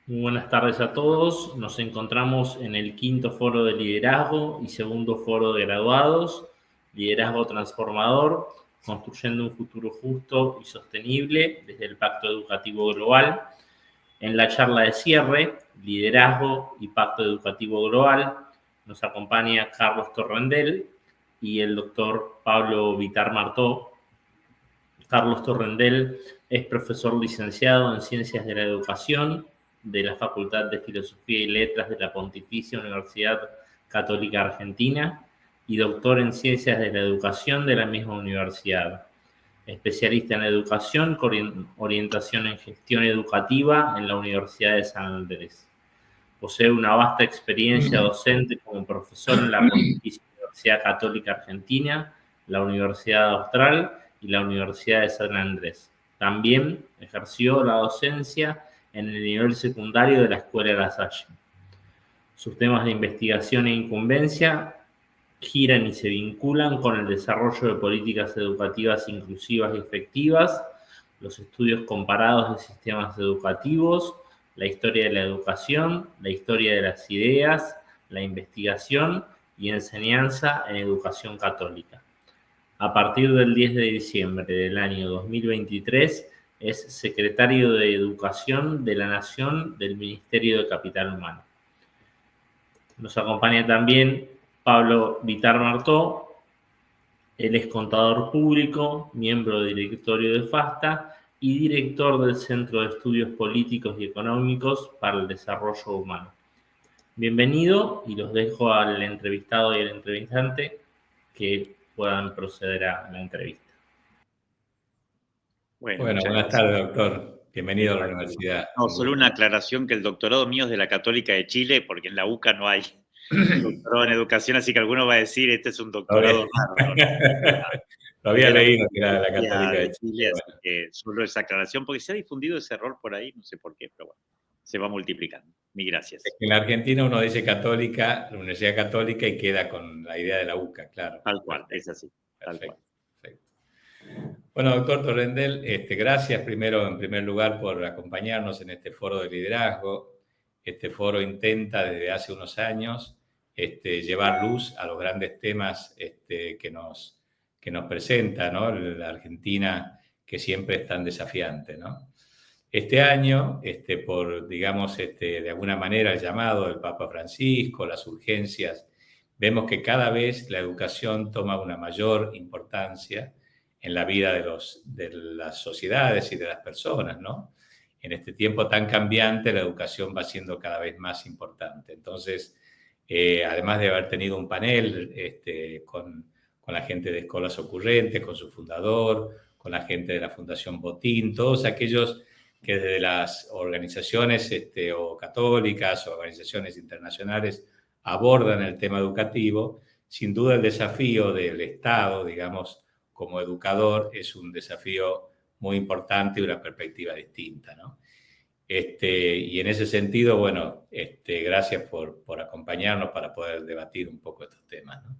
Muy buenas tardes a todos. Nos encontramos en el quinto foro de liderazgo y segundo foro de graduados, liderazgo transformador, construyendo un futuro justo y sostenible desde el Pacto Educativo Global. En la charla de cierre, liderazgo y Pacto Educativo Global, nos acompaña Carlos Torrendel y el doctor Pablo Vitar Martó. Carlos Torrendel es profesor licenciado en Ciencias de la Educación de la Facultad de Filosofía y Letras de la Pontificia Universidad Católica Argentina y doctor en Ciencias de la Educación de la misma universidad. Especialista en educación con orientación en gestión educativa en la Universidad de San Andrés. Posee una vasta experiencia docente como profesor en la Pontificia Universidad Católica Argentina, la Universidad Austral y la Universidad de San Andrés. También ejerció la docencia en el nivel secundario de la Escuela La Salle. Sus temas de investigación e incumbencia giran y se vinculan con el desarrollo de políticas educativas inclusivas y efectivas, los estudios comparados de sistemas educativos, la historia de la educación, la historia de las ideas, la investigación y enseñanza en educación católica. A partir del 10 de diciembre del año 2023, es secretario de Educación de la Nación del Ministerio de Capital Humano. Nos acompaña también Pablo Vitar Martó. Él es contador público, miembro del directorio de FASTA y director del Centro de Estudios Políticos y Económicos para el Desarrollo Humano. Bienvenido y los dejo al entrevistado y al entrevistante que puedan proceder a la entrevista. Bueno, buenas tardes, doctor. Bienvenido a la universidad. No, solo una aclaración, que el doctorado mío es de la Católica de Chile, porque en la UCA no hay doctorado en educación, así que alguno va a decir, este es un doctorado raro. Lo había leído que era de la Católica de Chile. Así que solo esa aclaración, porque se ha difundido ese error por ahí, no sé por qué, pero bueno, se va multiplicando. Mil gracias. En la Argentina uno dice católica, la Universidad Católica, y queda con la idea de la UCA, claro. Tal cual, es así. Tal Perfecto. cual. Bueno, doctor Torrendel, gracias primero, en primer lugar, por acompañarnos en este foro de liderazgo. Este foro intenta desde hace unos años llevar luz a los grandes temas que nos presenta, ¿no? La Argentina, que siempre es tan desafiante, ¿no? Este año, por, digamos, de alguna manera el llamado del Papa Francisco, las urgencias, vemos que cada vez la educación toma una mayor importancia en la vida de las sociedades y de las personas, ¿no? En este tiempo tan cambiante, la educación va siendo cada vez más importante. Entonces, además de haber tenido un panel con la gente de Escolas Ocurrentes, con su fundador, con la gente de la Fundación Botín, todos aquellos que desde las organizaciones o católicas o organizaciones internacionales abordan el tema educativo, sin duda el desafío del Estado, digamos, como educador, es un desafío muy importante y una perspectiva distinta, ¿no? Y en ese sentido, bueno, gracias por acompañarnos para poder debatir un poco estos temas, ¿no?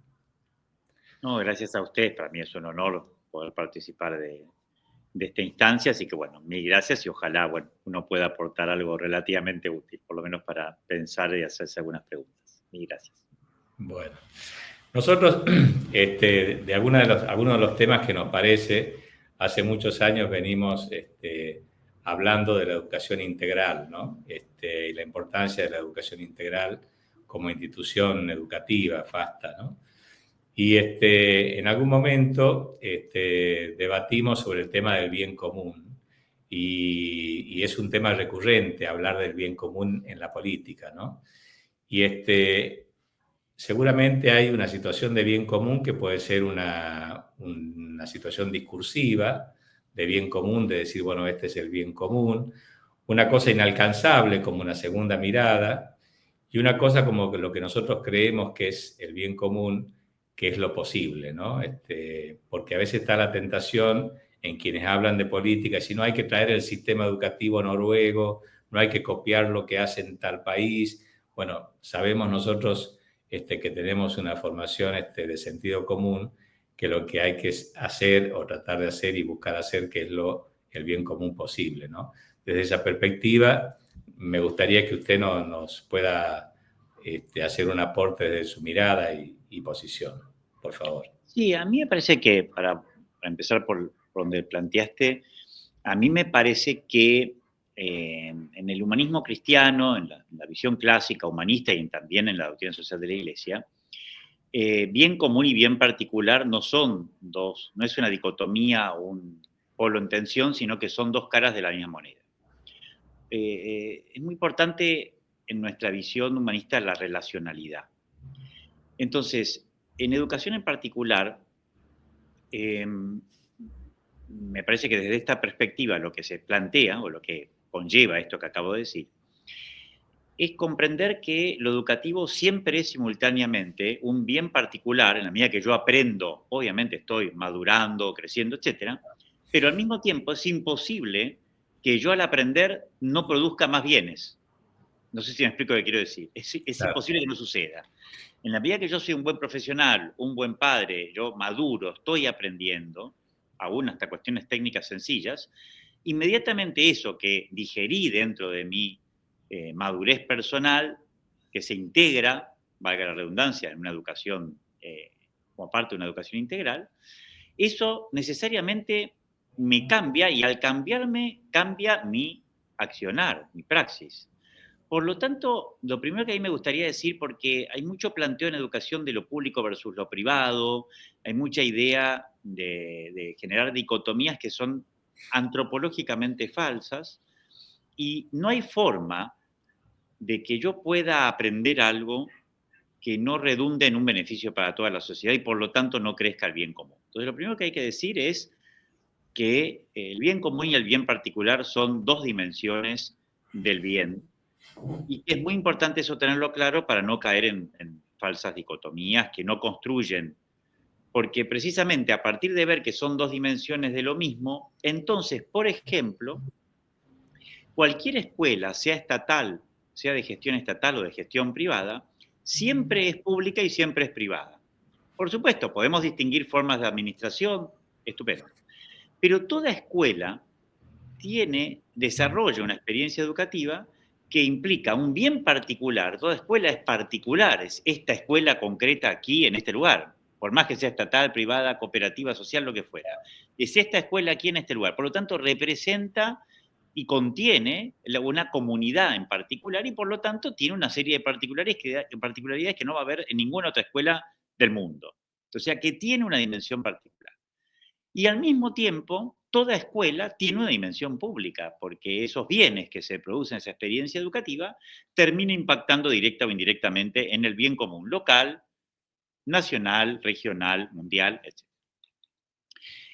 No, gracias a ustedes. Para mí es un honor poder participar de esta instancia, así que bueno, mil gracias y ojalá, bueno, uno pueda aportar algo relativamente útil, por lo menos para pensar y hacerse algunas preguntas. Mil gracias. Bueno, nosotros, de algunos de los temas que nos parece, hace muchos años venimos hablando de la educación integral, ¿no? Y la importancia de la educación integral como institución educativa, FASTA, ¿no? Y en algún momento debatimos sobre el tema del bien común y es un tema recurrente hablar del bien común en la política, ¿no? Y seguramente hay una situación de bien común que puede ser una situación discursiva de bien común, de decir, bueno, este es el bien común, una cosa inalcanzable como una segunda mirada y una cosa como lo que nosotros creemos que es el bien común, que es lo posible, ¿no? Porque a veces está la tentación en quienes hablan de política, si no hay que traer el sistema educativo noruego, no hay que copiar lo que hace en tal país. Bueno, sabemos nosotros que tenemos una formación de sentido común, que lo que hay que hacer o tratar de hacer y buscar hacer que es el bien común posible, ¿no? Desde esa perspectiva, me gustaría que usted nos pueda hacer un aporte desde su mirada y posición, por favor. Sí, a mí me parece que, para empezar por donde planteaste, a mí me parece que en el humanismo cristiano, en la visión clásica humanista y también en la doctrina social de la Iglesia, bien común y bien particular no son dos, no es una dicotomía o un polo en tensión, sino que son dos caras de la misma moneda. Es muy importante en nuestra visión humanista la relacionalidad. Entonces, en educación en particular, me parece que desde esta perspectiva lo que se plantea o lo que conlleva esto que acabo de decir es comprender que lo educativo siempre es simultáneamente un bien particular, en la medida que yo aprendo, obviamente estoy madurando, creciendo, etcétera, pero al mismo tiempo es imposible que yo al aprender no produzca más bienes. No sé si me explico lo que quiero decir. Es Claro. imposible que no suceda. En la medida que yo soy un buen profesional, un buen padre, yo maduro, estoy aprendiendo, aún hasta cuestiones técnicas sencillas, inmediatamente eso que digerí dentro de mi madurez personal, que se integra, valga la redundancia, en una educación, como parte de una educación integral, eso necesariamente me cambia y al cambiarme cambia mi accionar, mi praxis. Por lo tanto, lo primero que a mí me gustaría decir, porque hay mucho planteo en educación de lo público versus lo privado, hay mucha idea de generar dicotomías que son antropológicamente falsas, y no hay forma de que yo pueda aprender algo que no redunde en un beneficio para toda la sociedad y por lo tanto no crezca el bien común. Entonces, lo primero que hay que decir es que el bien común y el bien particular son dos dimensiones del bien. Y es muy importante eso tenerlo claro para no caer en falsas dicotomías que no construyen. Porque precisamente a partir de ver que son dos dimensiones de lo mismo, entonces, por ejemplo, cualquier escuela, sea estatal, sea de gestión estatal o de gestión privada, siempre es pública y siempre es privada. Por supuesto, podemos distinguir formas de administración, estupendo. Pero toda escuela desarrolla una experiencia educativa que implica un bien particular. Toda escuela es particular, es esta escuela concreta aquí en este lugar, por más que sea estatal, privada, cooperativa, social, lo que fuera. Es esta escuela aquí en este lugar. Por lo tanto, representa y contiene una comunidad en particular y por lo tanto tiene una serie de particularidades que no va a haber en ninguna otra escuela del mundo. O sea, que tiene una dimensión particular. Y al mismo tiempo, toda escuela tiene una dimensión pública, porque esos bienes que se producen en esa experiencia educativa terminan impactando directa o indirectamente en el bien común local, nacional, regional, mundial, etc.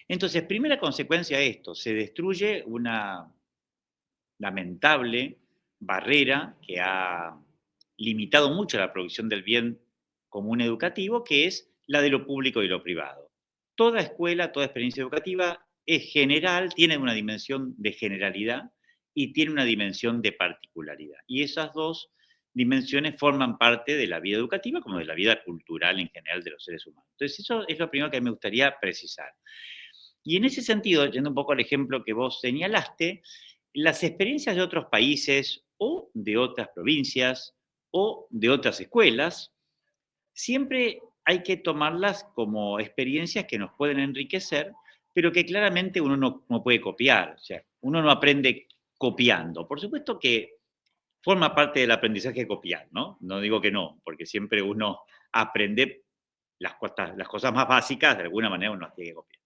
Entonces, primera consecuencia de esto, se destruye una lamentable barrera que ha limitado mucho la producción del bien común educativo, que es la de lo público y lo privado. Toda escuela, toda experiencia educativa es general, tiene una dimensión de generalidad y tiene una dimensión de particularidad. Y esas dos dimensiones forman parte de la vida educativa como de la vida cultural en general de los seres humanos. Entonces, eso es lo primero que me gustaría precisar. Y en ese sentido, yendo un poco al ejemplo que vos señalaste, las experiencias de otros países o de otras provincias o de otras escuelas, siempre hay que tomarlas como experiencias que nos pueden enriquecer, pero que claramente uno no puede copiar. O sea, uno no aprende copiando. Por supuesto que forma parte del aprendizaje copiar, ¿no? No digo que no, porque siempre uno aprende las cosas más básicas, de alguna manera uno las tiene que copiar.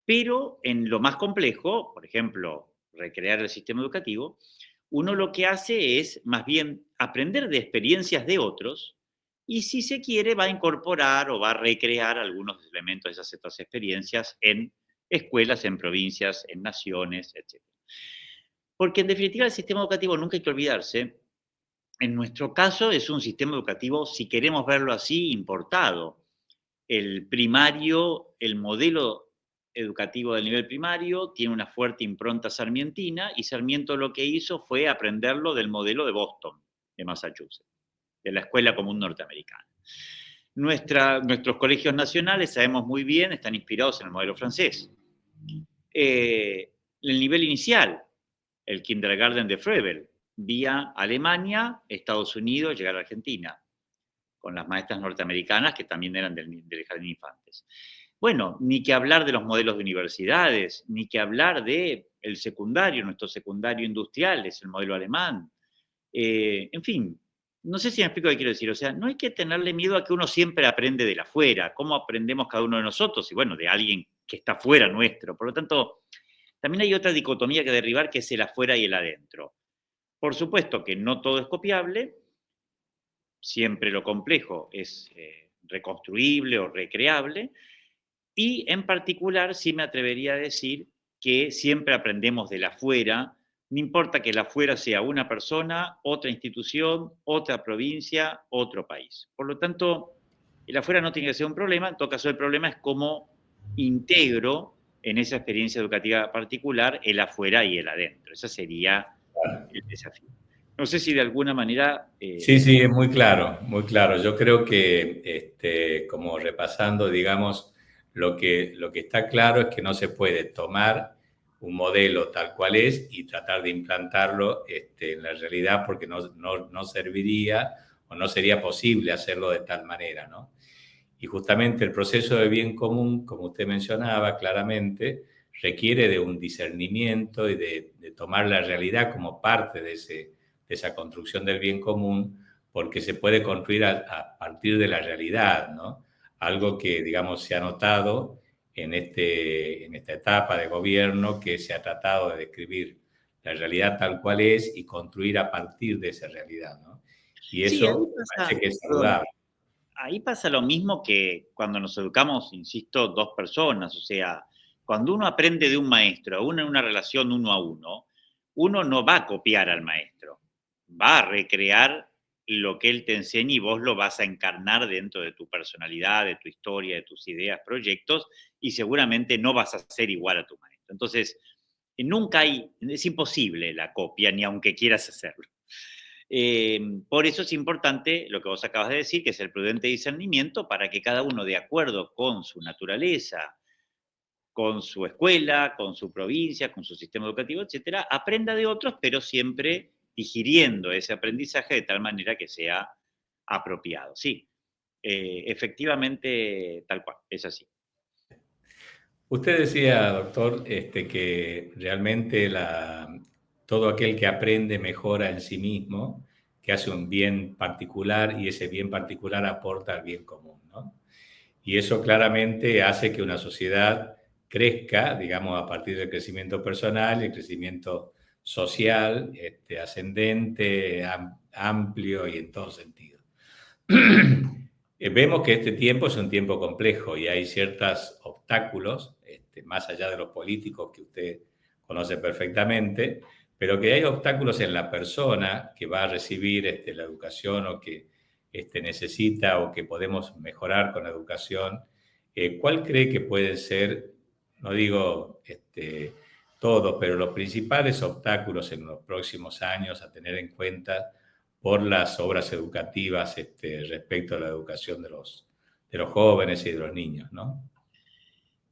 Pero en lo más complejo, por ejemplo, recrear el sistema educativo, uno lo que hace es más bien aprender de experiencias de otros y si se quiere va a incorporar o va a recrear algunos elementos de esas otras experiencias en escuelas, en provincias, en naciones, etc. Porque en definitiva el sistema educativo, nunca hay que olvidarse, en nuestro caso es un sistema educativo, si queremos verlo así, importado. El primario, el modelo educativo del nivel primario tiene una fuerte impronta sarmientina y Sarmiento lo que hizo fue aprenderlo del modelo de Boston, de Massachusetts, de la Escuela Común Norteamericana. Nuestros colegios nacionales, sabemos muy bien, están inspirados en el modelo francés. El nivel inicial, el kindergarten de Froebel, vía Alemania, Estados Unidos, llegar a Argentina, con las maestras norteamericanas que también eran del Jardín de Infantes. Bueno, ni que hablar de los modelos de universidades, ni que hablar del secundario, nuestro secundario industrial es el modelo alemán. En fin, no sé si me explico qué quiero decir. O sea, no hay que tenerle miedo a que uno siempre aprende de la afuera. ¿Cómo aprendemos cada uno de nosotros? Y bueno, de alguien que está fuera nuestro. Por lo tanto, también hay otra dicotomía que derribar, que es el afuera y el adentro. Por supuesto que no todo es copiable. Siempre lo complejo es reconstruible o recreable. Y en particular, sí me atrevería a decir que siempre aprendemos del afuera, no importa que el afuera sea una persona, otra institución, otra provincia, otro país. Por lo tanto, el afuera no tiene que ser un problema, en todo caso el problema es cómo integro en esa experiencia educativa particular el afuera y el adentro. Ese sería el desafío. No sé si de alguna manera... Sí, sí, es muy claro, muy claro. Yo creo que, como repasando, digamos, lo que está claro es que no se puede tomar un modelo tal cual es y tratar de implantarlo en la realidad, porque no serviría o no sería posible hacerlo de tal manera, ¿no? Y justamente el proceso de bien común, como usted mencionaba claramente, requiere de un discernimiento y de tomar la realidad como parte de esa construcción del bien común, porque se puede construir a partir de la realidad, ¿no? Algo que, digamos, se ha notado en esta etapa de gobierno, que se ha tratado de describir la realidad tal cual es y construir a partir de esa realidad, ¿no? Y Sí, ahí eso pasa, parece que es perdón, saludable. ahí pasa lo mismo que cuando nos educamos, insisto, dos personas. O sea, cuando uno aprende de un maestro, uno en una relación uno a uno no va a copiar al maestro, va a recrear lo que él te enseña y vos lo vas a encarnar dentro de tu personalidad, de tu historia, de tus ideas, proyectos, y seguramente no vas a ser igual a tu maestro. Entonces, nunca es imposible la copia, ni aunque quieras hacerlo. Por eso es importante lo que vos acabas de decir, que es el prudente discernimiento, para que cada uno, de acuerdo con su naturaleza, con su escuela, con su provincia, con su sistema educativo, etcétera, aprenda de otros, pero siempre digiriendo ese aprendizaje de tal manera que sea apropiado. Sí, efectivamente, tal cual, es así. Usted decía, doctor, que realmente todo aquel que aprende mejora en sí mismo, que hace un bien particular y ese bien particular aporta al bien común, ¿no? Y eso claramente hace que una sociedad crezca, digamos, a partir del crecimiento personal y el crecimiento social, ascendente, amplio y en todo sentido. Vemos que este tiempo es un tiempo complejo y hay ciertos obstáculos, más allá de los políticos que usted conoce perfectamente, pero que hay obstáculos en la persona que va a recibir la educación o que necesita o que podemos mejorar con la educación. ¿Cuál cree que pueden ser, no digo todos, pero los principales obstáculos en los próximos años a tener en cuenta por las obras educativas respecto a la educación de los jóvenes y de los niños, ¿no?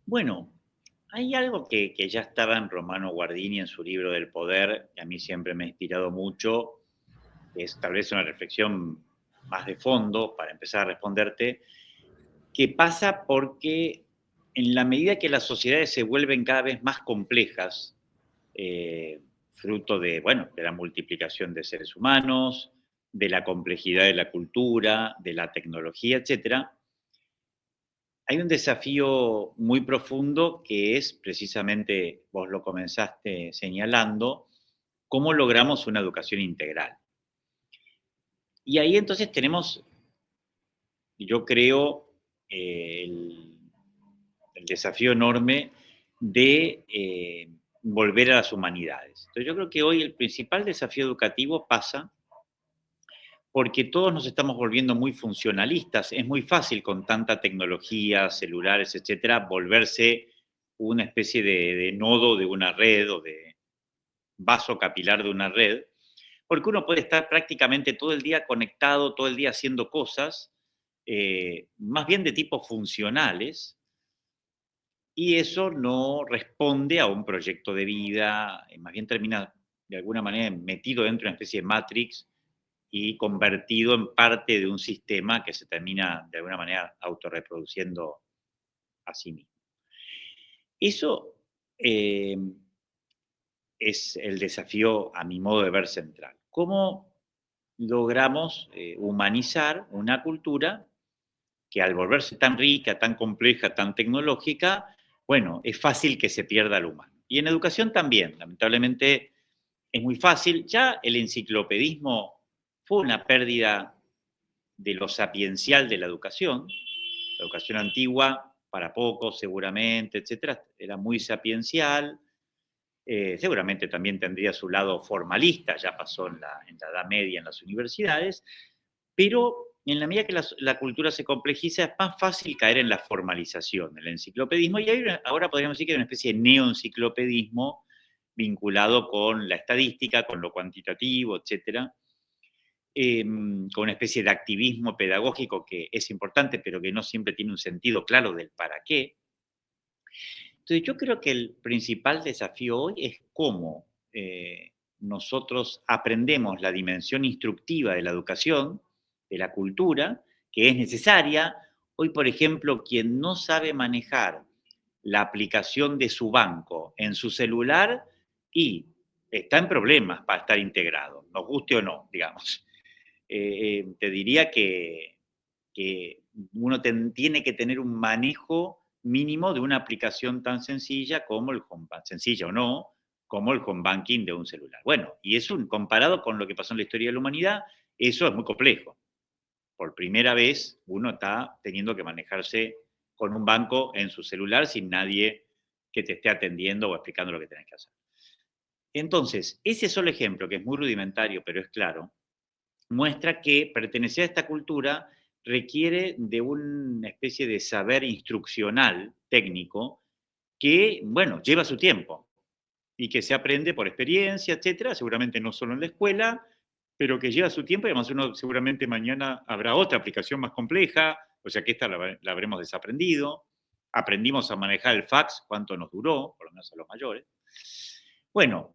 Bueno, hay algo que ya estaba en Romano Guardini en su libro del poder, que a mí siempre me ha inspirado mucho, que es tal vez una reflexión más de fondo para empezar a responderte, que pasa porque en la medida que las sociedades se vuelven cada vez más complejas, fruto de, bueno, de la multiplicación de seres humanos, de la complejidad de la cultura, de la tecnología, etcétera, hay un desafío muy profundo que es precisamente, vos lo comenzaste señalando, cómo logramos una educación integral. Y ahí entonces tenemos, yo creo, el desafío enorme de volver a las humanidades. Entonces yo creo que hoy el principal desafío educativo pasa porque todos nos estamos volviendo muy funcionalistas. Es muy fácil con tanta tecnología, celulares, etcétera, volverse una especie de nodo de una red o de vaso capilar de una red, porque uno puede estar prácticamente todo el día conectado, todo el día haciendo cosas, más bien de tipo funcionales, y eso no responde a un proyecto de vida, más bien termina de alguna manera metido dentro de una especie de matrix y convertido en parte de un sistema que se termina de alguna manera autorreproduciendo a sí mismo. Eso es el desafío, a mi modo de ver, central. ¿Cómo logramos humanizar una cultura que al volverse tan rica, tan compleja, tan tecnológica, bueno, es fácil que se pierda lo humano? Y en educación también, lamentablemente es muy fácil. Ya el enciclopedismo fue una pérdida de lo sapiencial de la educación. La educación antigua, para pocos seguramente, etcétera, era muy sapiencial. Seguramente también tendría su lado formalista, ya pasó en la Edad Media en las universidades, pero en la medida que la cultura se complejiza es más fácil caer en la formalización, el enciclopedismo, y ahora podríamos decir que hay una especie de neoenciclopedismo vinculado con la estadística, con lo cuantitativo, etcétera, con una especie de activismo pedagógico que es importante, pero que no siempre tiene un sentido claro del para qué. Entonces, yo creo que el principal desafío hoy es cómo nosotros aprendemos la dimensión instructiva de la educación, de la cultura, que es necesaria. Hoy, por ejemplo, quien no sabe manejar la aplicación de su banco en su celular y está en problemas para estar integrado, nos guste o no, digamos. Te diría que uno tiene que tener un manejo mínimo de una aplicación tan sencilla como el home banking, sencilla o no, como el home banking de un celular. Bueno, y eso comparado con lo que pasó en la historia de la humanidad, eso es muy complejo. Por primera vez uno está teniendo que manejarse con un banco en su celular sin nadie que te esté atendiendo o explicando lo que tenés que hacer. Entonces, ese solo ejemplo, que es muy rudimentario, pero es claro, muestra que pertenecer a esta cultura requiere de una especie de saber instruccional técnico que, bueno, lleva su tiempo y que se aprende por experiencia, etcétera, seguramente no solo en la escuela, pero que lleva su tiempo y además uno seguramente mañana habrá otra aplicación más compleja, o sea que esta la habremos desaprendido. Aprendimos a manejar el fax, cuánto nos duró, por lo menos a los mayores. Bueno,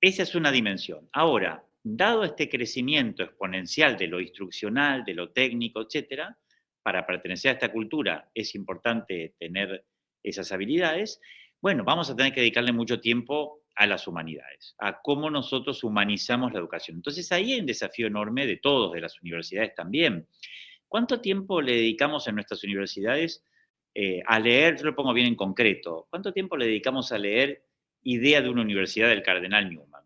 esa es una dimensión. Ahora, dado este crecimiento exponencial de lo instruccional, de lo técnico, etcétera, para pertenecer a esta cultura es importante tener esas habilidades. Bueno, vamos a tener que dedicarle mucho tiempo a las humanidades, a cómo nosotros humanizamos la educación. Entonces ahí hay un desafío enorme de todos, de las universidades también. ¿Cuánto tiempo le dedicamos en nuestras universidades a leer? Yo lo pongo bien en concreto. ¿Cuánto tiempo le dedicamos a leer Idea de una universidad del cardenal Newman?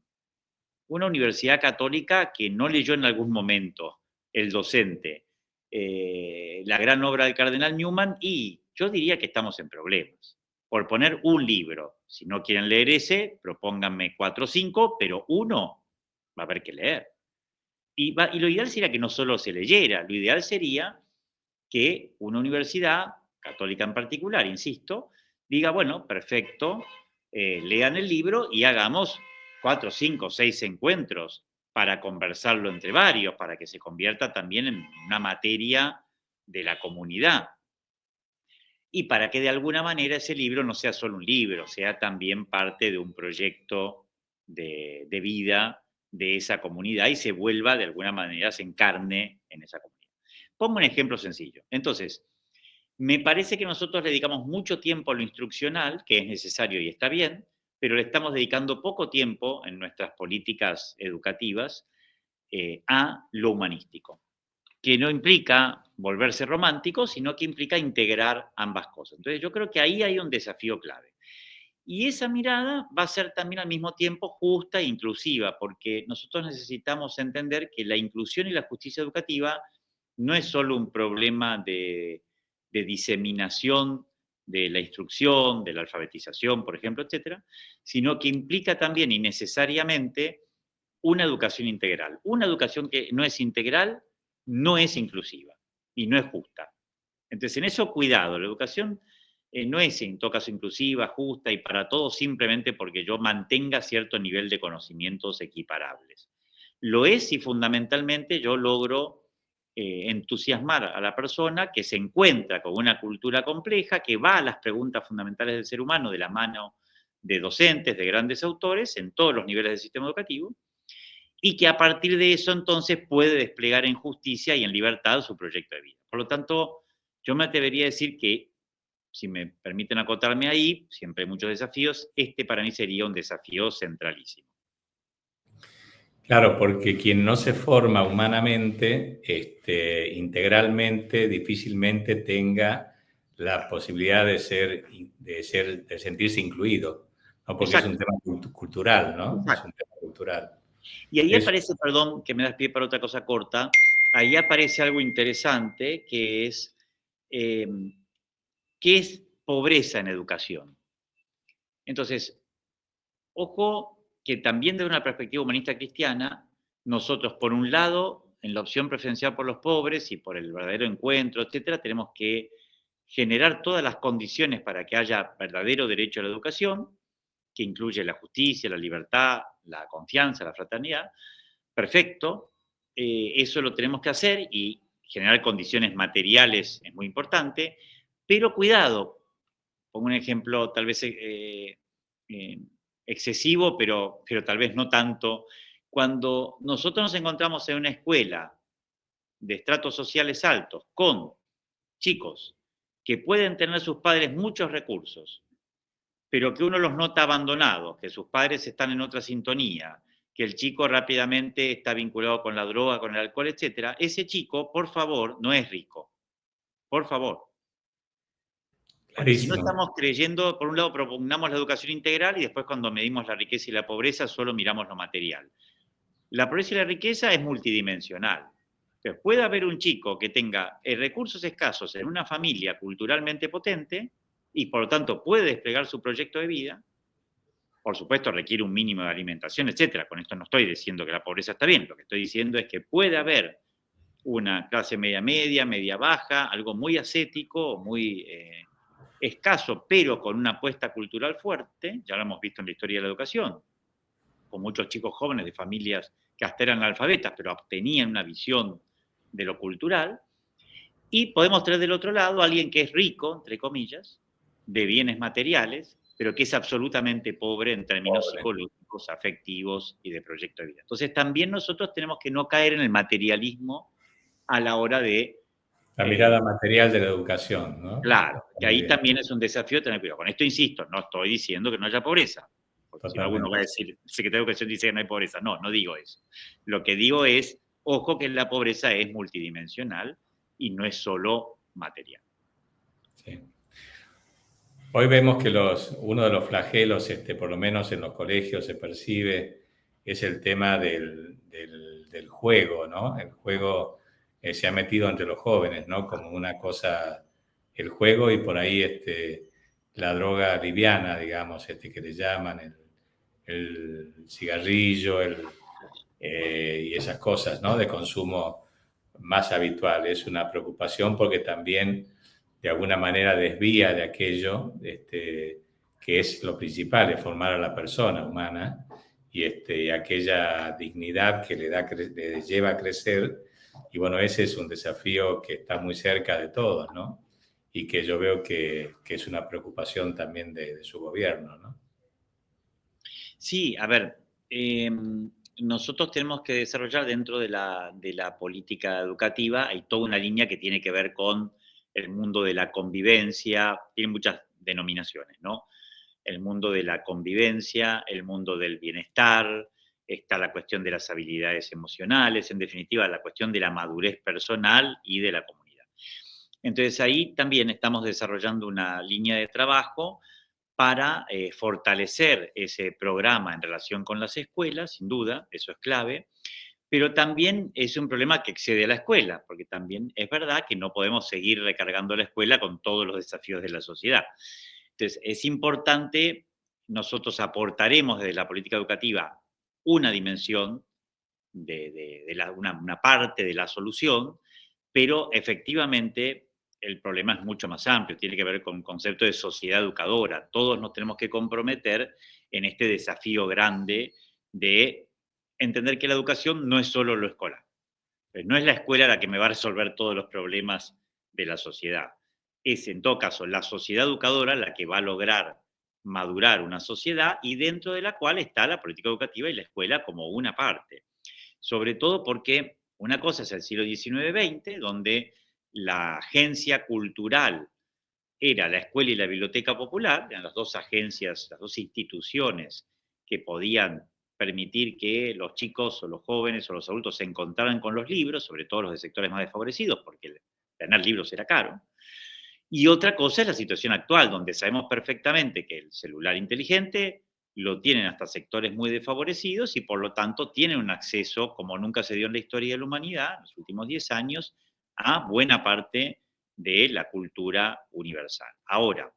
Una universidad católica que no leyó en algún momento el docente la gran obra del cardenal Newman, y yo diría que estamos en problemas. Por poner un libro, si no quieren leer ese, propónganme 4 o 5, pero uno va a haber que leer. Y lo ideal sería que no solo se leyera, lo ideal sería que una universidad, católica en particular, insisto, diga, bueno, perfecto, lean el libro y hagamos 4, 5, 6 encuentros para conversarlo entre varios, para que se convierta también en una materia de la comunidad. Y para que de alguna manera ese libro no sea solo un libro, sea también parte de un proyecto de vida de esa comunidad y se vuelva de alguna manera, se encarne en esa comunidad. Pongo un ejemplo sencillo. Entonces, me parece que nosotros le dedicamos mucho tiempo a lo instruccional, que es necesario y está bien, pero le estamos dedicando poco tiempo en nuestras políticas educativas a lo humanístico, que no implica volverse romántico, sino que implica integrar ambas cosas. Entonces yo creo que ahí hay un desafío clave. Y esa mirada va a ser también al mismo tiempo justa e inclusiva, porque nosotros necesitamos entender que la inclusión y la justicia educativa no es solo un problema de diseminación de la instrucción, de la alfabetización, por ejemplo, etcétera, sino que implica también y necesariamente una educación integral. Una educación que no es integral no es inclusiva y no es justa. Entonces, en eso, cuidado, la educación no es en todo caso inclusiva, justa y para todos simplemente porque yo mantenga cierto nivel de conocimientos equiparables. Lo es si fundamentalmente yo logro entusiasmar a la persona que se encuentra con una cultura compleja, que va a las preguntas fundamentales del ser humano de la mano de docentes, de grandes autores en todos los niveles del sistema educativo, y que a partir de eso entonces puede desplegar en justicia y en libertad su proyecto de vida. Por lo tanto, yo me atrevería a decir que, si me permiten acotarme ahí, siempre hay muchos desafíos, este para mí sería un desafío centralísimo. Claro, porque quien no se forma humanamente, integralmente, difícilmente tenga la posibilidad de sentirse incluido, ¿no? Porque Exacto. es un tema cultural, ¿no? Exacto. Es un tema cultural. Y ahí aparece, perdón, que me das pie para otra cosa corta, ahí aparece algo interesante que es, ¿qué es pobreza en educación? Entonces, ojo que también desde una perspectiva humanista cristiana, nosotros, por un lado, en la opción preferencial por los pobres y por el verdadero encuentro, etcétera, tenemos que generar todas las condiciones para que haya verdadero derecho a la educación, que incluye la justicia, la libertad, la confianza, la fraternidad. Perfecto, eso lo tenemos que hacer y generar condiciones materiales es muy importante, pero cuidado, pongo un ejemplo tal vez excesivo, pero tal vez no tanto. Cuando nosotros nos encontramos en una escuela de estratos sociales altos con chicos que pueden tener sus padres muchos recursos, pero que uno los nota abandonados, que sus padres están en otra sintonía, que el chico rápidamente está vinculado con la droga, con el alcohol, etcétera, ese chico, por favor, no es rico. Por favor. Porque si no Clarísimo. estamos creyendo, por un lado propugnamos la educación integral y después cuando medimos la riqueza y la pobreza solo miramos lo material. La pobreza y la riqueza es multidimensional. Entonces, puede haber un chico que tenga recursos escasos en una familia culturalmente potente y por lo tanto puede desplegar su proyecto de vida. Por supuesto, requiere un mínimo de alimentación, etcétera. Con esto no estoy diciendo que la pobreza está bien. Lo que estoy diciendo es que puede haber una clase media media, media baja, algo muy ascético, muy escaso, pero con una apuesta cultural fuerte. Ya lo hemos visto en la historia de la educación, con muchos chicos jóvenes de familias que hasta eran analfabetas, pero obtenían una visión de lo cultural. Y podemos tener del otro lado a alguien que es rico, entre comillas, de bienes materiales, pero que es absolutamente pobre en términos psicológicos, afectivos y de proyecto de vida. Entonces también nosotros tenemos que no caer en el materialismo a la hora de... La mirada material de la educación, ¿no? Claro, que ahí también es un desafío tener cuidado. Con esto insisto, no estoy diciendo que no haya pobreza. Porque si no, alguno va a decir, el secretario de Educación dice que no hay pobreza. No, no digo eso. Lo que digo es, ojo que la pobreza es multidimensional y no es solo material. Sí. Hoy vemos que uno de los flagelos, por lo menos en los colegios se percibe, es el tema del juego, ¿no? El juego se ha metido entre los jóvenes, ¿no? Como una cosa, el juego y por ahí la droga liviana, digamos, que le llaman el cigarrillo y esas cosas, ¿no? De consumo más habitual. Es una preocupación porque también de alguna manera desvía de aquello que es lo principal, es formar a la persona humana y aquella dignidad que le lleva a crecer. Y bueno, ese es un desafío que está muy cerca de todos, ¿no? Y que yo veo que es una preocupación también de su gobierno, ¿no? Sí, a ver, nosotros tenemos que desarrollar dentro de la política educativa, hay toda una línea que tiene que ver con el mundo de la convivencia, tiene muchas denominaciones, ¿no? El mundo de la convivencia, el mundo del bienestar, está la cuestión de las habilidades emocionales, en definitiva, la cuestión de la madurez personal y de la comunidad. Entonces ahí también estamos desarrollando una línea de trabajo para fortalecer ese programa en relación con las escuelas, sin duda, eso es clave, pero también es un problema que excede a la escuela, porque también es verdad que no podemos seguir recargando la escuela con todos los desafíos de la sociedad. Entonces, es importante, nosotros aportaremos desde la política educativa una dimensión, una parte de la solución, pero efectivamente el problema es mucho más amplio, tiene que ver con un concepto de sociedad educadora. Todos nos tenemos que comprometer en este desafío grande de entender que la educación no es solo lo escolar. No es la escuela la que me va a resolver todos los problemas de la sociedad. Es, en todo caso, la sociedad educadora la que va a lograr madurar una sociedad y dentro de la cual está la política educativa y la escuela como una parte. Sobre todo porque una cosa es el siglo XIX-XX, donde la agencia cultural era la escuela y la biblioteca popular, eran las dos agencias, las dos instituciones que podían permitir que los chicos o los jóvenes o los adultos se encontraran con los libros, sobre todo los de sectores más desfavorecidos, porque tener libros era caro. Y otra cosa es la situación actual, donde sabemos perfectamente que el celular inteligente lo tienen hasta sectores muy desfavorecidos y por lo tanto tienen un acceso, como nunca se dio en la historia de la humanidad, en los últimos 10 años, a buena parte de la cultura universal. Ahora,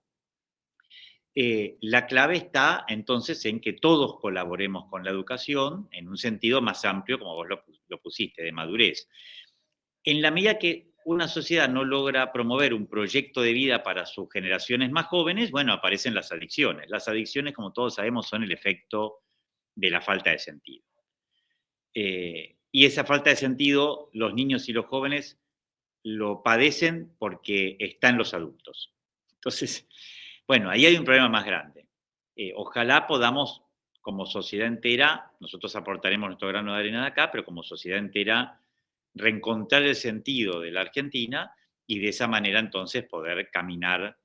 la clave está entonces en que todos colaboremos con la educación en un sentido más amplio, como vos lo pusiste, de madurez. En la medida que una sociedad no logra promover un proyecto de vida para sus generaciones más jóvenes, bueno, aparecen las adicciones. Las adicciones, como todos sabemos, son el efecto de la falta de sentido. Y esa falta de sentido, los niños y los jóvenes lo padecen porque está en los adultos. Entonces, bueno, ahí hay un problema más grande. Ojalá podamos, como sociedad entera, nosotros aportaremos nuestro grano de arena de acá, pero como sociedad entera, reencontrar el sentido de la Argentina y de esa manera entonces poder caminar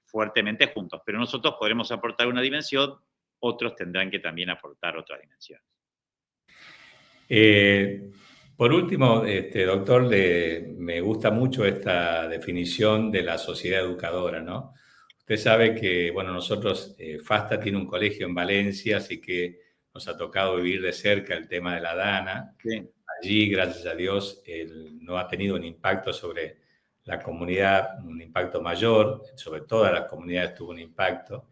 fuertemente juntos. Pero nosotros podremos aportar una dimensión, otros tendrán que también aportar otra dimensión. Por último, doctor, me gusta mucho esta definición de la sociedad educadora, ¿no? Usted sabe que, bueno, nosotros, FASTA tiene un colegio en Valencia, así que nos ha tocado vivir de cerca el tema de la DANA. Sí. Allí, gracias a Dios, no ha tenido un impacto sobre la comunidad, un impacto mayor, sobre todas las comunidades tuvo un impacto.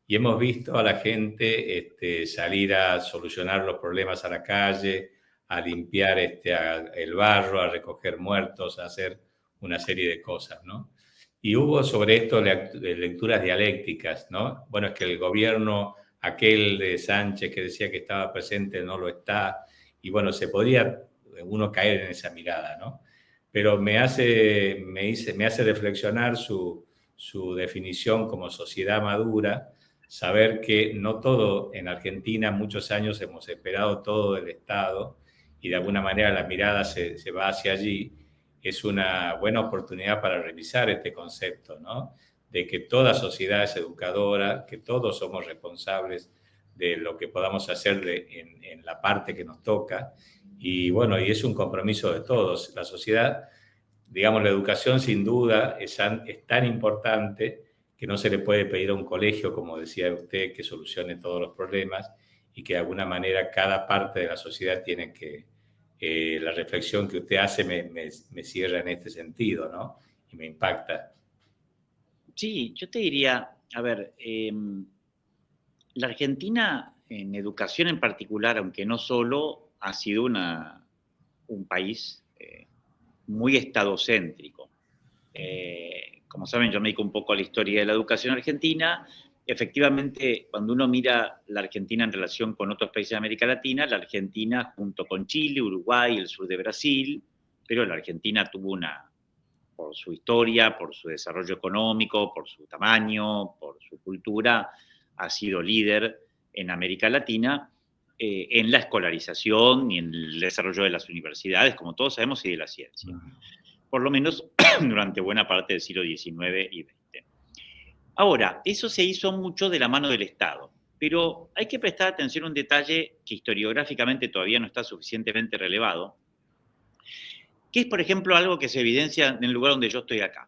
Y hemos visto a la gente salir a solucionar los problemas a la calle, a limpiar el barro, a recoger muertos, a hacer una serie de cosas, ¿no? Y hubo sobre esto lecturas dialécticas, ¿no? Bueno, es que el gobierno, aquel de Sánchez que decía que estaba presente, no lo está, y bueno, se podría uno caer en esa mirada, ¿no? Pero me hace reflexionar su definición como sociedad madura, saber que no todo en Argentina, muchos años hemos esperado todo del Estado y de alguna manera la mirada se va hacia allí. Es una buena oportunidad para revisar este concepto, ¿no? De que toda sociedad es educadora, que todos somos responsables de lo que podamos hacer en la parte que nos toca. Y bueno, y es un compromiso de todos. La sociedad, digamos, la educación sin duda es tan importante que no se le puede pedir a un colegio, como decía usted, que solucione todos los problemas y que de alguna manera cada parte de la sociedad tiene que... la reflexión que usted hace me cierra en este sentido, ¿no? Y me impacta. Sí, yo te diría, a ver, la Argentina en educación en particular, aunque no solo, ha sido un país muy estadocéntrico. Como saben, yo me dedico un poco a la historia de la educación argentina. Efectivamente, cuando uno mira la Argentina en relación con otros países de América Latina, la Argentina junto con Chile, Uruguay, el sur de Brasil, pero la Argentina tuvo por su historia, por su desarrollo económico, por su tamaño, por su cultura, ha sido líder en América Latina en la escolarización y en el desarrollo de las universidades, como todos sabemos, y de la ciencia. Por lo menos durante buena parte del siglo XIX y XX. Ahora, eso se hizo mucho de la mano del Estado, pero hay que prestar atención a un detalle que historiográficamente todavía no está suficientemente relevado, que es, por ejemplo, algo que se evidencia en el lugar donde yo estoy acá.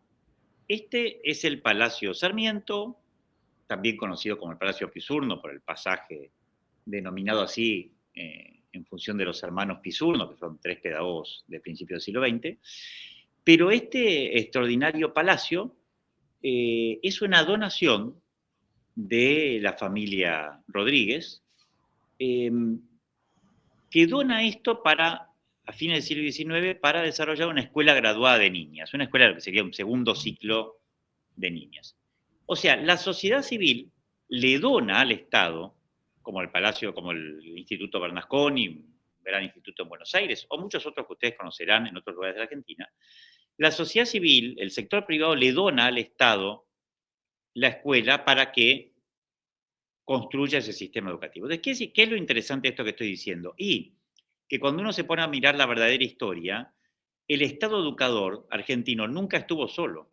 Este es el Palacio Sarmiento, también conocido como el Palacio Pisurno por el pasaje denominado así en función de los hermanos Pisurno, que son 3 pedagogos del principio del siglo XX. Pero este extraordinario palacio es una donación de la familia Rodríguez, que dona esto a fines del siglo XIX para desarrollar una escuela graduada de niñas, una escuela que sería un segundo ciclo de niñas. O sea, la sociedad civil le dona al Estado, como el Palacio, como el Instituto Bernasconi, un gran instituto en Buenos Aires, o muchos otros que ustedes conocerán en otros lugares de la Argentina. La sociedad civil, el sector privado, le dona al Estado la escuela para que construya ese sistema educativo. Entonces, ¿qué es lo interesante de esto que estoy diciendo? Y que cuando uno se pone a mirar la verdadera historia, el Estado educador argentino nunca estuvo solo.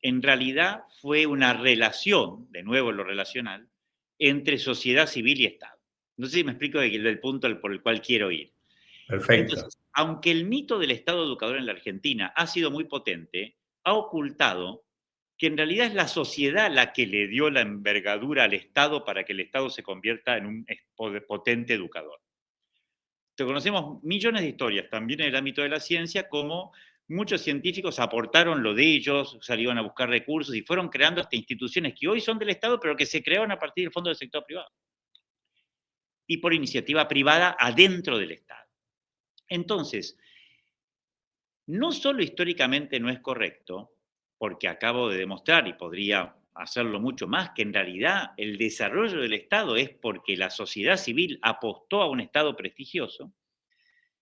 En realidad fue una relación, de nuevo lo relacional, entre sociedad civil y Estado. No sé si me explico del punto por el cual quiero ir. Perfecto. Entonces, aunque el mito del Estado educador en la Argentina ha sido muy potente, ha ocultado que en realidad es la sociedad la que le dio la envergadura al Estado para que el Estado se convierta en un potente educador. Conocemos millones de historias también en el ámbito de la ciencia, como muchos científicos aportaron lo de ellos, salieron a buscar recursos y fueron creando hasta instituciones que hoy son del Estado, pero que se crearon a partir del fondo del sector privado y por iniciativa privada adentro del Estado. Entonces, no solo históricamente no es correcto, porque acabo de demostrar, y podría hacerlo mucho más, que en realidad el desarrollo del Estado es porque la sociedad civil apostó a un Estado prestigioso,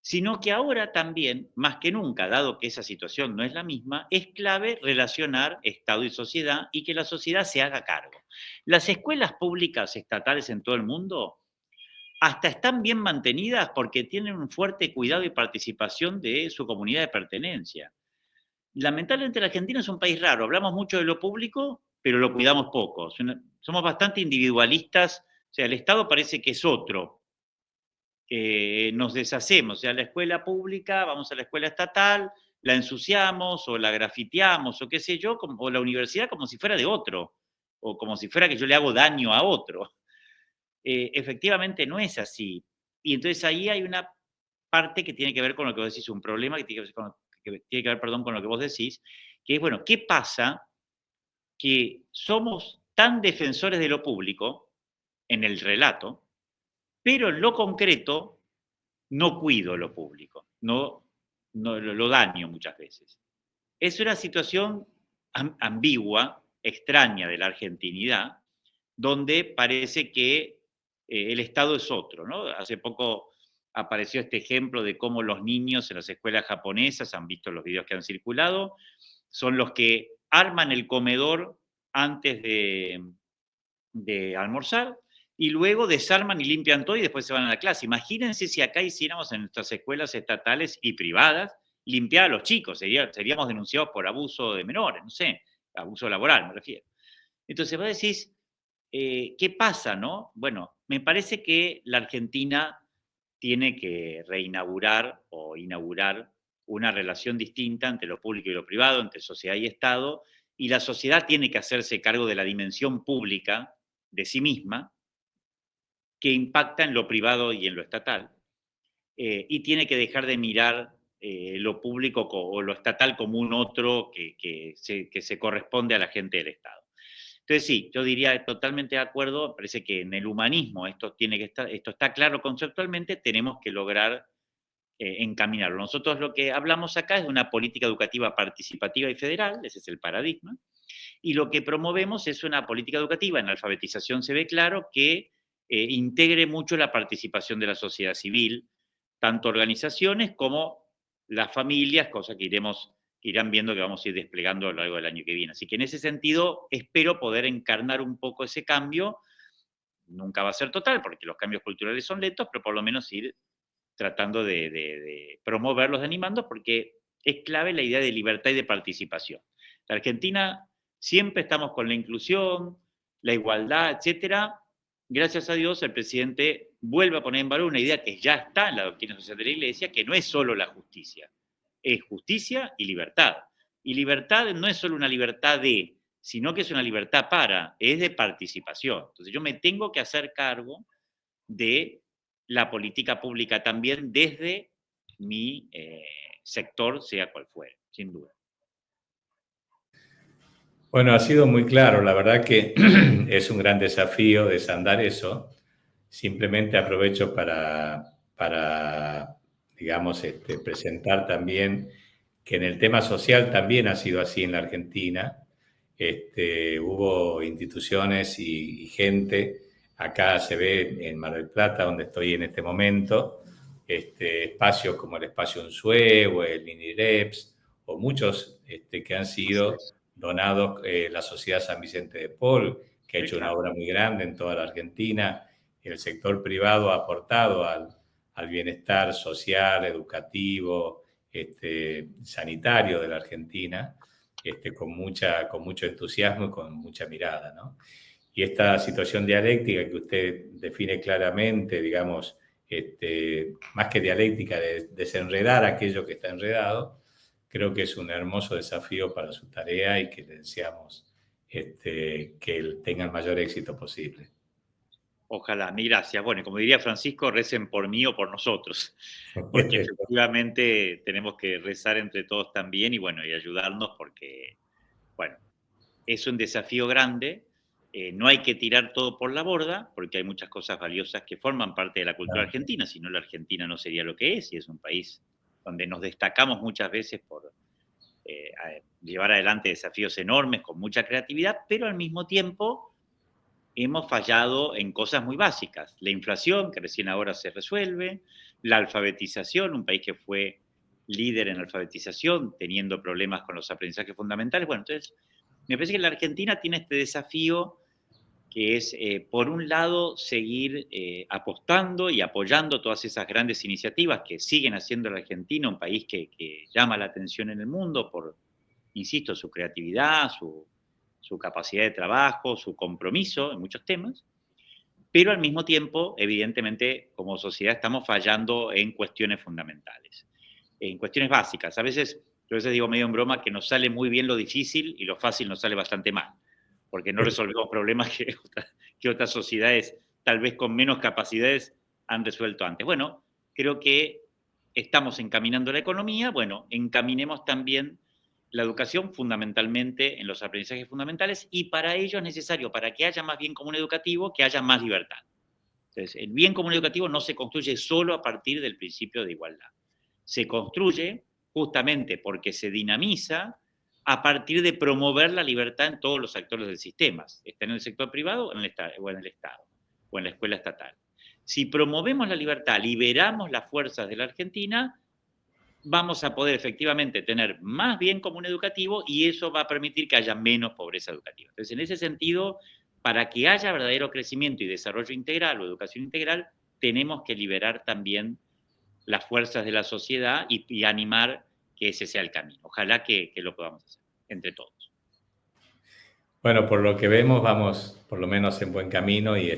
sino que ahora también, más que nunca, dado que esa situación no es la misma, es clave relacionar Estado y sociedad y que la sociedad se haga cargo. Las escuelas públicas estatales en todo el mundo hasta están bien mantenidas porque tienen un fuerte cuidado y participación de su comunidad de pertenencia. Lamentablemente la Argentina es un país raro, hablamos mucho de lo público, pero lo cuidamos poco. Somos bastante individualistas, o sea, el Estado parece que es otro. Nos deshacemos, o sea, la escuela pública, vamos a la escuela estatal, la ensuciamos o la grafiteamos o qué sé yo, o la universidad como si fuera de otro, o como si fuera que yo le hago daño a otro. Efectivamente no es así. Y entonces ahí hay una parte que tiene que ver con lo que vos decís, un problema que tiene que ver, con lo que vos decís, que es, bueno, ¿qué pasa que somos tan defensores de lo público en el relato, pero en lo concreto no cuido lo público, no lo daño muchas veces? Es una situación ambigua, extraña de la argentinidad, donde parece que el Estado es otro, ¿no? Hace poco apareció este ejemplo de cómo los niños en las escuelas japonesas, han visto los videos que han circulado, son los que arman el comedor antes de almorzar y luego desarman y limpian todo y después se van a la clase. Imagínense si acá hiciéramos en nuestras escuelas estatales y privadas limpiar a los chicos, seríamos denunciados por abuso de menores, no sé, abuso laboral me refiero. Entonces vos decís, ¿qué pasa, no? Bueno, me parece que la Argentina tiene que reinaugurar o inaugurar una relación distinta entre lo público y lo privado, entre sociedad y Estado, y la sociedad tiene que hacerse cargo de la dimensión pública de sí misma, que impacta en lo privado y en lo estatal, y tiene que dejar de mirar lo público o lo estatal como un otro que se corresponde a la gente del Estado. Entonces sí, yo diría totalmente de acuerdo, parece que en el humanismo esto está claro conceptualmente, tenemos que lograr encaminarlo. Nosotros lo que hablamos acá es de una política educativa participativa y federal, ese es el paradigma, y lo que promovemos es una política educativa, en alfabetización se ve claro, que integre mucho la participación de la sociedad civil, tanto organizaciones como las familias, cosa que irán viendo que vamos a ir desplegando a lo largo del año que viene. Así que en ese sentido espero poder encarnar un poco ese cambio. Nunca va a ser total, porque los cambios culturales son lentos, pero por lo menos ir tratando de promoverlos, de animarlos, porque es clave la idea de libertad y de participación. La Argentina siempre estamos con la inclusión, la igualdad, etcétera. Gracias a Dios, el presidente vuelve a poner en valor una idea que ya está en la doctrina social de la Iglesia, que no es solo la justicia, es justicia y libertad. Y libertad no es solo una libertad de, sino que es una libertad es de participación. Entonces yo me tengo que hacer cargo de la política pública también desde mi sector, sea cual fuere, sin duda. Bueno, ha sido muy claro. La verdad que es un gran desafío desandar eso. Simplemente aprovecho para digamos, presentar también que en el tema social también ha sido así en la Argentina. Hubo instituciones y gente, acá se ve en Mar del Plata, donde estoy en este momento, espacios como el Espacio Unsue o el INIREPS, o muchos que han sido donados la Sociedad San Vicente de Paul, que ha hecho una obra muy grande en toda la Argentina. El sector privado ha aportado al bienestar social, educativo, sanitario de la Argentina, con mucho entusiasmo y con mucha mirada, ¿no? Y esta situación dialéctica que usted define claramente, digamos, más que dialéctica, de desenredar aquello que está enredado, creo que es un hermoso desafío para su tarea y que le deseamos que tenga el mayor éxito posible. Ojalá, mil gracias. Bueno, y como diría Francisco, recen por mí o por nosotros, porque efectivamente tenemos que rezar entre todos también y bueno, y ayudarnos porque, bueno, es un desafío grande. No hay que tirar todo por la borda, porque hay muchas cosas valiosas que forman parte de la cultura argentina, si no la Argentina no sería lo que es, y es un país donde nos destacamos muchas veces por llevar adelante desafíos enormes con mucha creatividad, pero al mismo tiempo hemos fallado en cosas muy básicas. La inflación, que recién ahora se resuelve, la alfabetización, un país que fue líder en alfabetización, teniendo problemas con los aprendizajes fundamentales. Bueno, entonces, me parece que la Argentina tiene este desafío que es, por un lado, seguir apostando y apoyando todas esas grandes iniciativas que siguen haciendo la Argentina, un país que llama la atención en el mundo por, insisto, su creatividad, su capacidad de trabajo, su compromiso en muchos temas, pero al mismo tiempo, evidentemente, como sociedad estamos fallando en cuestiones fundamentales, en cuestiones básicas. Yo a veces digo medio en broma que nos sale muy bien lo difícil y lo fácil nos sale bastante mal, porque no resolvemos problemas que otras sociedades, tal vez con menos capacidades, han resuelto antes. Bueno, creo que estamos encaminando la economía, bueno, encaminemos también la educación fundamentalmente en los aprendizajes fundamentales y para ello es necesario, para que haya más bien común educativo, que haya más libertad. Entonces, el bien común educativo no se construye solo a partir del principio de igualdad. Se construye justamente porque se dinamiza a partir de promover la libertad en todos los actores del sistema, está en el sector privado o en el Estado, o en la escuela estatal. Si promovemos la libertad, liberamos las fuerzas de la Argentina, vamos a poder efectivamente tener más bien común educativo y eso va a permitir que haya menos pobreza educativa. Entonces, en ese sentido, para que haya verdadero crecimiento y desarrollo integral o educación integral, tenemos que liberar también las fuerzas de la sociedad y animar que ese sea el camino. Ojalá que lo podamos hacer entre todos. Bueno, por lo que vemos, vamos por lo menos en buen camino y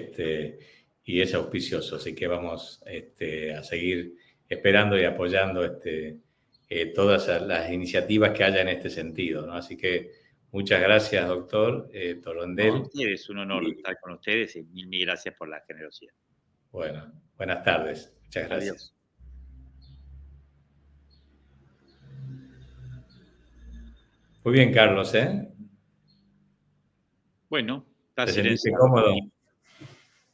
es auspicioso, así que vamos a seguir esperando y apoyando todas las iniciativas que haya en este sentido, ¿no? Así que muchas gracias, doctor Torrendel. No, es un honor estar con ustedes y mil gracias por la generosidad. Bueno, buenas tardes. Muchas gracias. Adiós. Muy bien, Carlos, ¿eh? Bueno, está ¿Te sentiste silenciado. cómodo?